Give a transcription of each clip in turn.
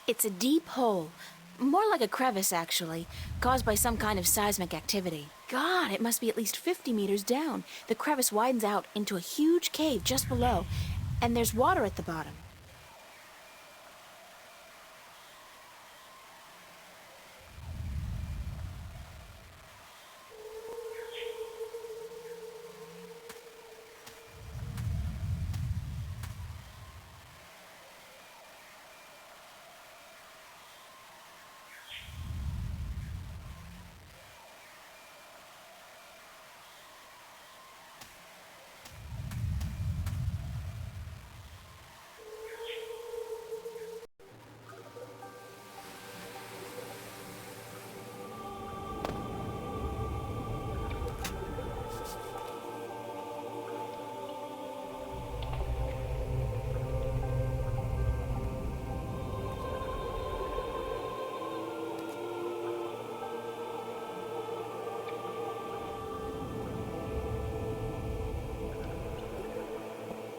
It's a deep hole. More like a crevice, actually, caused by some kind of seismic activity. God, it must be at least 50 meters down. The crevice widens out into a huge cave just below, and there's water at the bottom.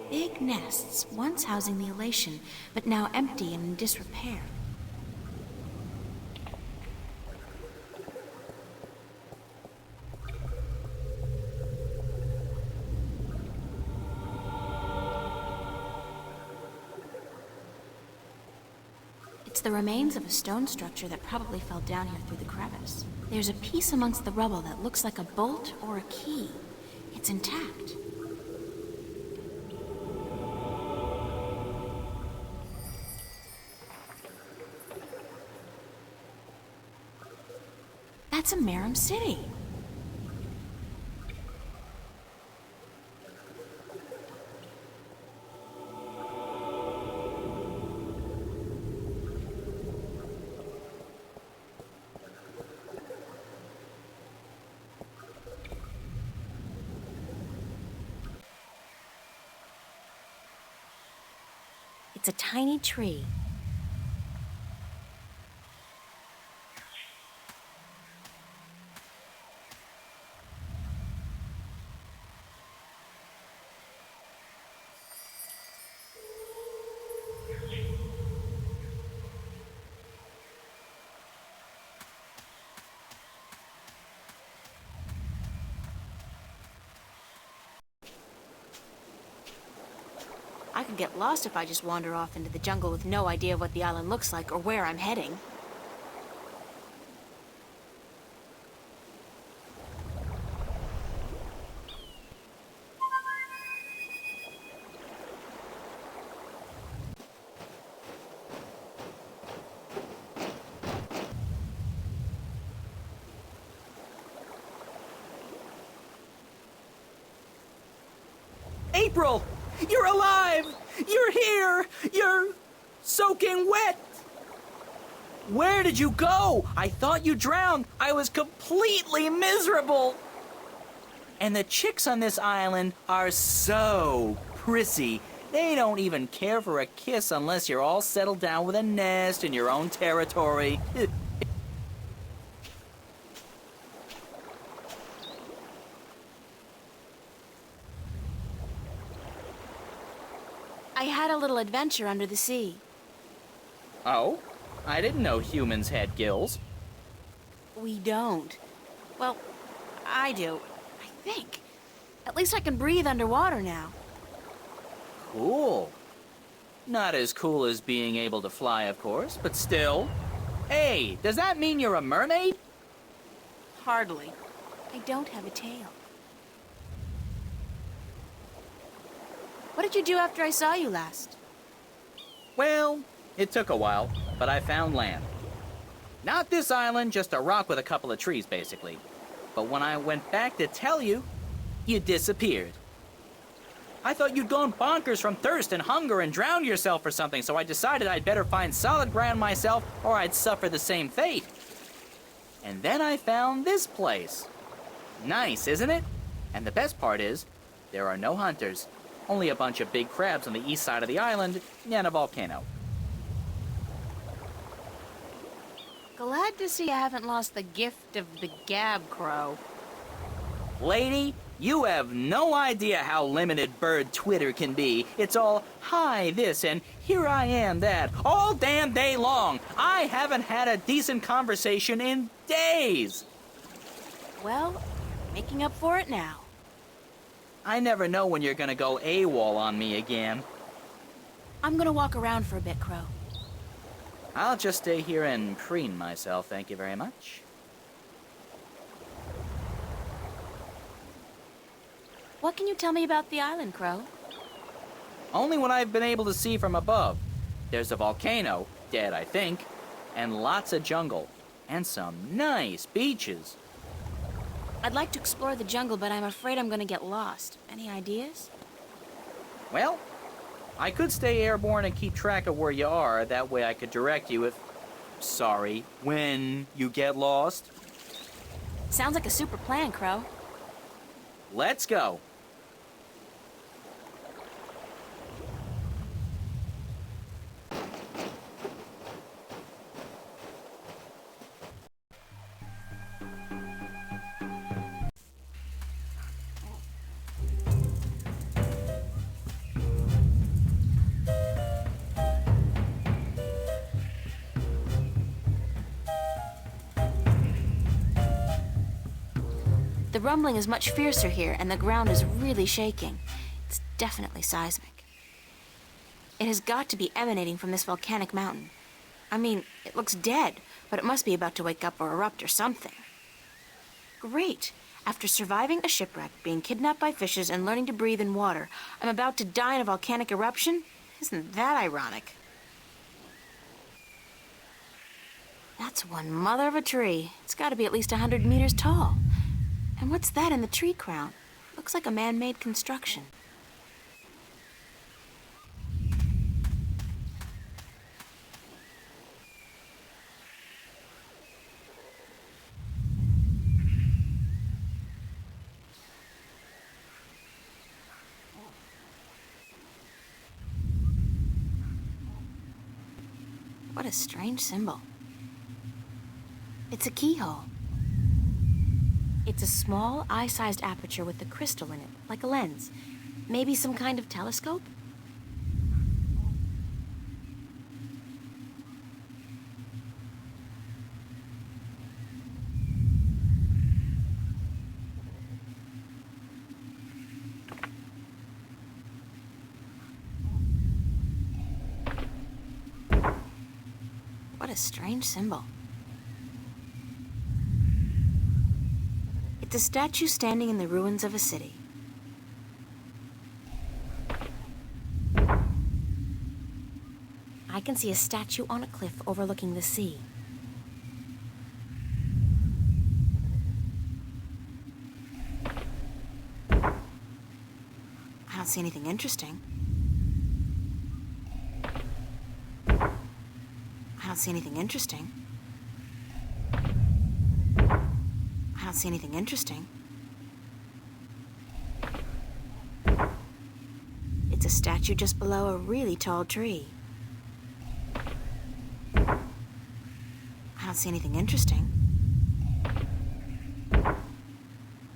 Big nests, once housing the elation, but now empty and in disrepair. It's the remains of a stone structure that probably fell down here through the crevice. There's a piece amongst the rubble that looks like a bolt or a key. It's intact. That's a Merum city. It's a tiny tree. I could get lost if I just wander off into the jungle with no idea what the island looks like or where I'm heading. April! You're alive! You're here! You're soaking wet! Where did you go? I thought you drowned. I was completely miserable. And the chicks on this island are so prissy. They don't even care for a kiss unless you're all settled down with a nest in your own territory. I had a little adventure under the sea. Oh? I didn't know humans had gills. We don't. Well, I do, I think. At least I can breathe underwater now. Cool. Not as cool as being able to fly, of course, but still. Hey, does that mean you're a mermaid? Hardly. I don't have a tail. What did you do after I saw you last? Well, it took a while, but I found land. Not this island, just a rock with a couple of trees, basically. But when I went back to tell you, you disappeared. I thought you'd gone bonkers from thirst and hunger and drowned yourself or something, so I decided I'd better find solid ground myself or I'd suffer the same fate. And then I found this place. Nice, isn't it? And the best part is, there are no hunters. Only a bunch of big crabs on the east side of the island and a volcano. Glad to see I haven't lost the gift of the gab crow. Lady, You have no idea how limited bird Twitter can be. It's all, hi this and here I am that, all damn day long. I haven't had a decent conversation in days. Well, making up for it now. I never know when you're gonna go AWOL on me again. I'm gonna walk around for a bit, Crow. I'll just stay here and preen myself, thank you very much. What can you tell me about the island, Crow? Only what I've been able to see from above. There's a volcano, dead I think, and lots of jungle, and some nice beaches. I'd like to explore the jungle, but I'm afraid I'm gonna get lost. Any ideas? Well, I could stay airborne and keep track of where you are. That way I could direct you when you get lost. Sounds like a super plan, Crow. Let's go. The rumbling is much fiercer here, and the ground is really shaking. It's definitely seismic. It has got to be emanating from this volcanic mountain. I mean, it looks dead, but it must be about to wake up or erupt or something. Great! After surviving a shipwreck, being kidnapped by fishes, and learning to breathe in water, I'm about to die in a volcanic eruption? Isn't that ironic? That's one mother of a tree. It's got to be at least 100 meters tall. And what's that in the tree crown? Looks like a man-made construction. What a strange symbol. It's a keyhole. It's a small, eye-sized aperture with a crystal in it, like a lens. Maybe some kind of telescope? What a strange symbol. It's a statue standing in the ruins of a city. I can see a statue on a cliff overlooking the sea. I don't see anything interesting. I don't see anything interesting. I don't see anything interesting. It's a statue just below a really tall tree. I don't see anything interesting.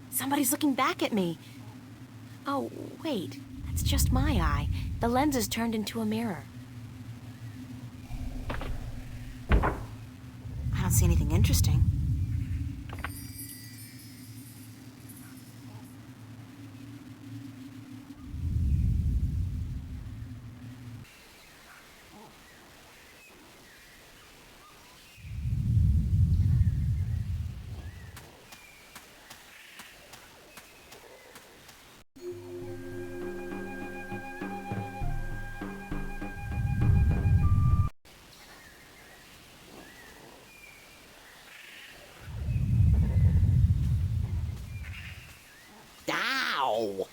Somebody's looking back at me. Oh, wait. That's just my eye. The lens is turned into a mirror. I don't see anything interesting. Ow!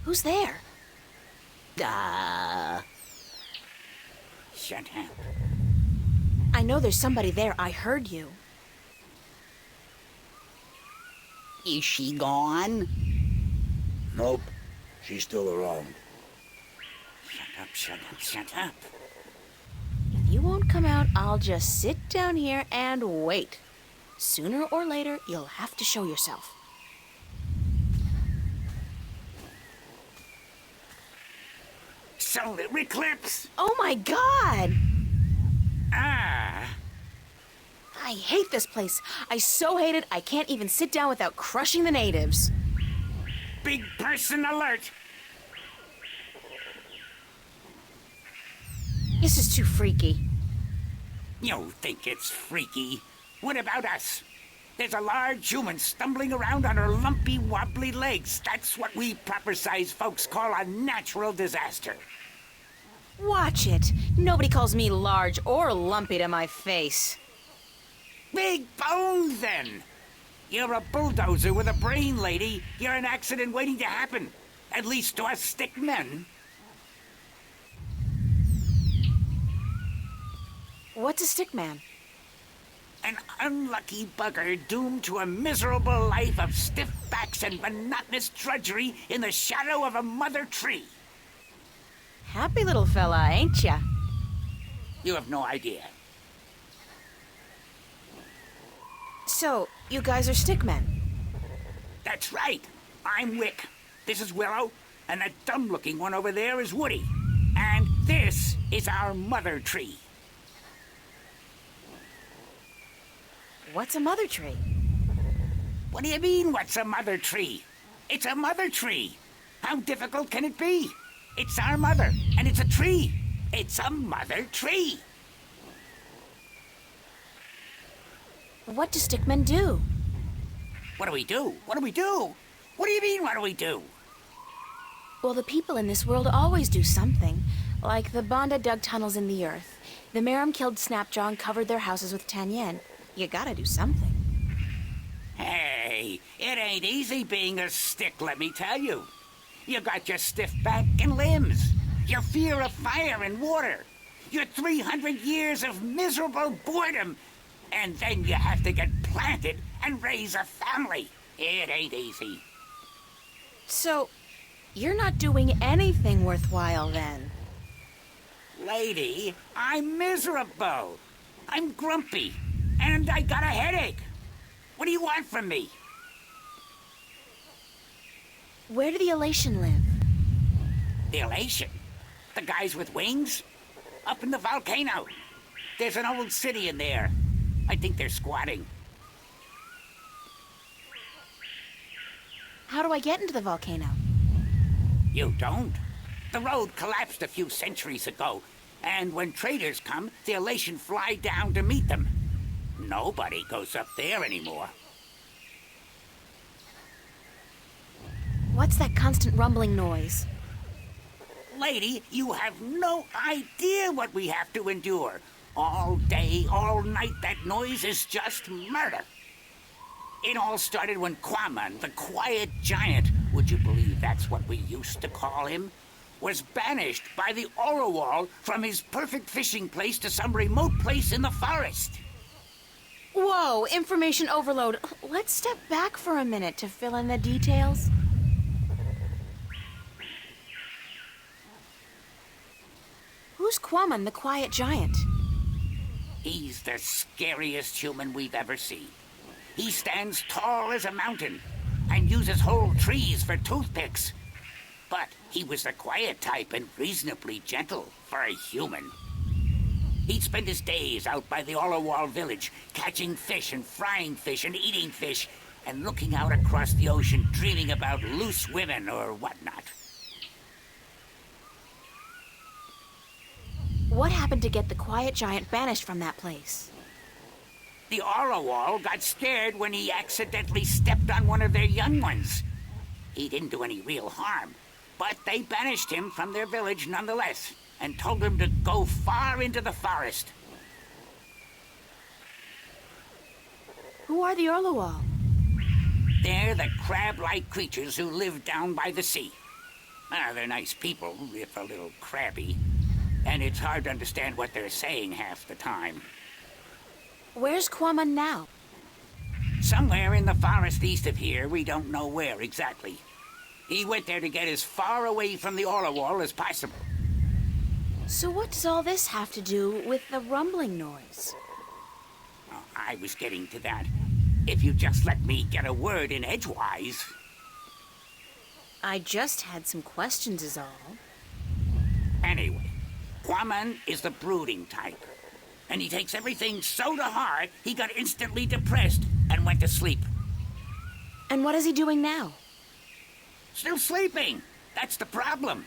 Who's there? Shut up. I know there's somebody there. I heard you. Is she gone? Nope, she's still around. Shut up, shut up, shut up. If you won't come out, I'll just sit down here and wait. Sooner or later, you'll have to show yourself. Solar eclipse! Oh my god! Ah! I hate this place. I so hate it, I can't even sit down without crushing the natives. Big person alert! This is too freaky. You think it's freaky? What about us? There's a large human stumbling around on her lumpy, wobbly legs. That's what we proper-sized folks call a natural disaster. Watch it. Nobody calls me large or lumpy to my face. Big bones, then! You're a bulldozer with a brain, lady. You're an accident waiting to happen. At least to us stick men. What's a stick man? An unlucky bugger doomed to a miserable life of stiff backs and monotonous drudgery in the shadow of a mother tree. Happy little fella, ain't ya? You have no idea. So, you guys are stick men? That's right. I'm Wick. This is Willow. And that dumb-looking one over there is Woody. And this is our mother tree. What's a mother tree? What do you mean, what's a mother tree? It's a mother tree. How difficult can it be? It's our mother, and it's a tree. It's a mother tree. What do stick men do? What do we do? What do we do? What do you mean, what do we do? Well, the people in this world always do something. Like the Banda dug tunnels in the earth. The Merim killed Snapjaw and covered their houses with Tanyen. You gotta do something. Hey, it ain't easy being a stick, let me tell you. You got your stiff back and limbs, your fear of fire and water, your 300 years of miserable boredom, and then you have to get planted and raise a family. It ain't easy. So, you're not doing anything worthwhile then? Lady, I'm miserable. I'm grumpy, and I got a headache. What do you want from me? Where do the Elation live? The Elation? The guys with wings? Up in the volcano. There's an old city in there. I think they're squatting. How do I get into the volcano? You don't. The road collapsed a few centuries ago, and when traders come, the Elation fly down to meet them. Nobody goes up there anymore. What's that constant rumbling noise? Lady, you have no idea what we have to endure. All day, all night, that noise is just murder. It all started when Quaman, the quiet giant, would you believe that's what we used to call him, was banished by the Orowal from his perfect fishing place to some remote place in the forest. Whoa, information overload. Let's step back for a minute to fill in the details. Who's Quaman, the quiet giant? He's the scariest human we've ever seen. He stands tall as a mountain and uses whole trees for toothpicks. But he was the quiet type and reasonably gentle for a human. He'd spend his days out by the Orowal village, catching fish and frying fish and eating fish, and looking out across the ocean, dreaming about loose women or whatnot. What happened to get the quiet giant banished from that place? The Orowal got scared when he accidentally stepped on one of their young ones. He didn't do any real harm, but they banished him from their village nonetheless, and told him to go far into the forest. Who are the Orlowal? They're the crab-like creatures who live down by the sea. They're nice people, if a little crabby. And it's hard to understand what they're saying half the time. Where's Quaman now? Somewhere in the forest east of here, we don't know where exactly. He went there to get as far away from the Orowal as possible. So what does all this have to do with the rumbling noise? Oh, I was getting to that. If you just let me get a word in edgewise. I just had some questions is all. Anyway, Quaman is the brooding type. And he takes everything so to heart, he got instantly depressed and went to sleep. And what is he doing now? Still sleeping. That's the problem.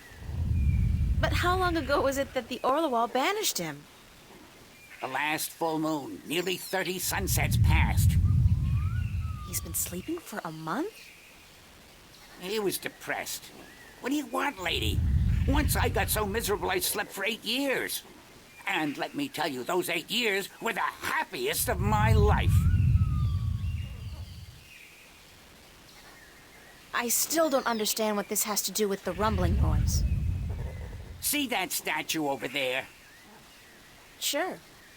But how long ago was it that the Orlewall banished him? The last full moon, nearly 30 sunsets passed. He's been sleeping for a month? He was depressed. What do you want, lady? Once I got so miserable I slept for 8 years. And let me tell you, those 8 years were the happiest of my life. I still don't understand what this has to do with the rumbling noise. See that statue over there? Sure.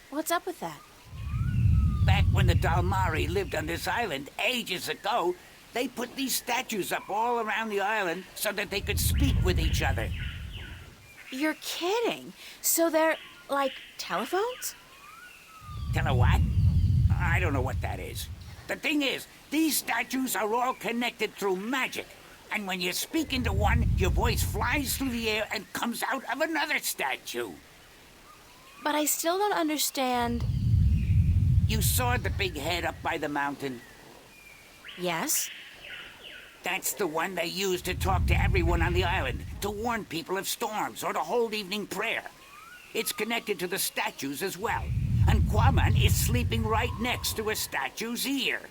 What's up with that? Back when the Dalmari lived on this island ages ago, they put these statues up all around the island so that they could speak with each other. You're kidding. So they're like telephones? Tell her what? I don't know what that is. The thing is, these statues are all connected through magic. And when you speak into one, your voice flies through the air and comes out of another statue. But I still don't understand. You saw the big head up by the mountain? Yes? That's the one they use to talk to everyone on the island, to warn people of storms or to hold evening prayer. It's connected to the statues as well. And Quaman is sleeping right next to a statue's ear.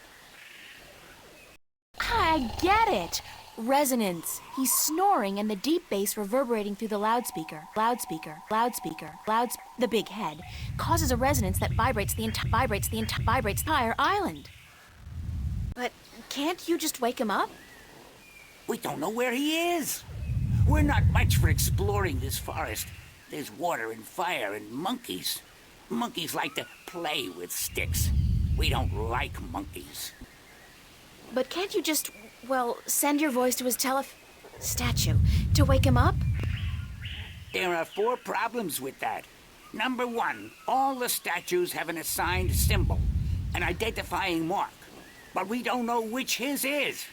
I get it. Resonance. He's snoring and the deep bass reverberating through the loudspeaker. The big head causes a resonance that vibrates the entire island. But can't you just wake him up? We don't know where he is. We're not much for exploring this forest. There's water and fire and monkeys. Monkeys like to play with sticks. We don't like monkeys. But can't you just, well, send your voice to his statue to wake him up? There are 4 problems with that. Number 1, all the statues have an assigned symbol, an identifying mark, but we don't know which his is.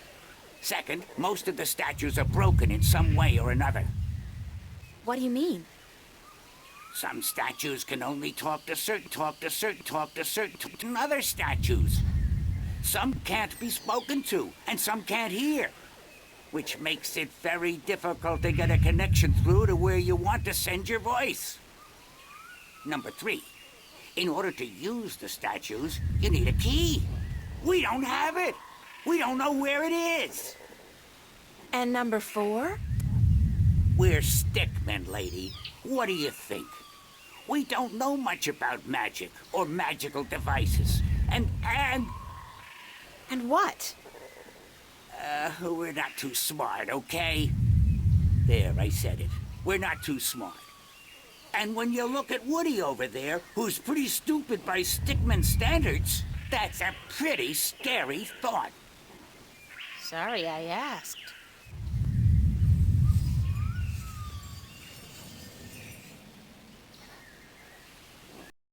Second, most of the statues are broken in some way or another. What do you mean? Some statues can only talk to certain other statues. Some can't be spoken to, and some can't hear, which makes it very difficult to get a connection through to where you want to send your voice. Number 3, in order to use the statues, you need a key. We don't have it. We don't know where it is. And number 4? We're stickmen, lady. What do you think? We don't know much about magic or magical devices. And what? we're not too smart, okay? There, I said it. We're not too smart. And when you look at Woody over there, who's pretty stupid by stickman standards, that's a pretty scary thought. Sorry I asked.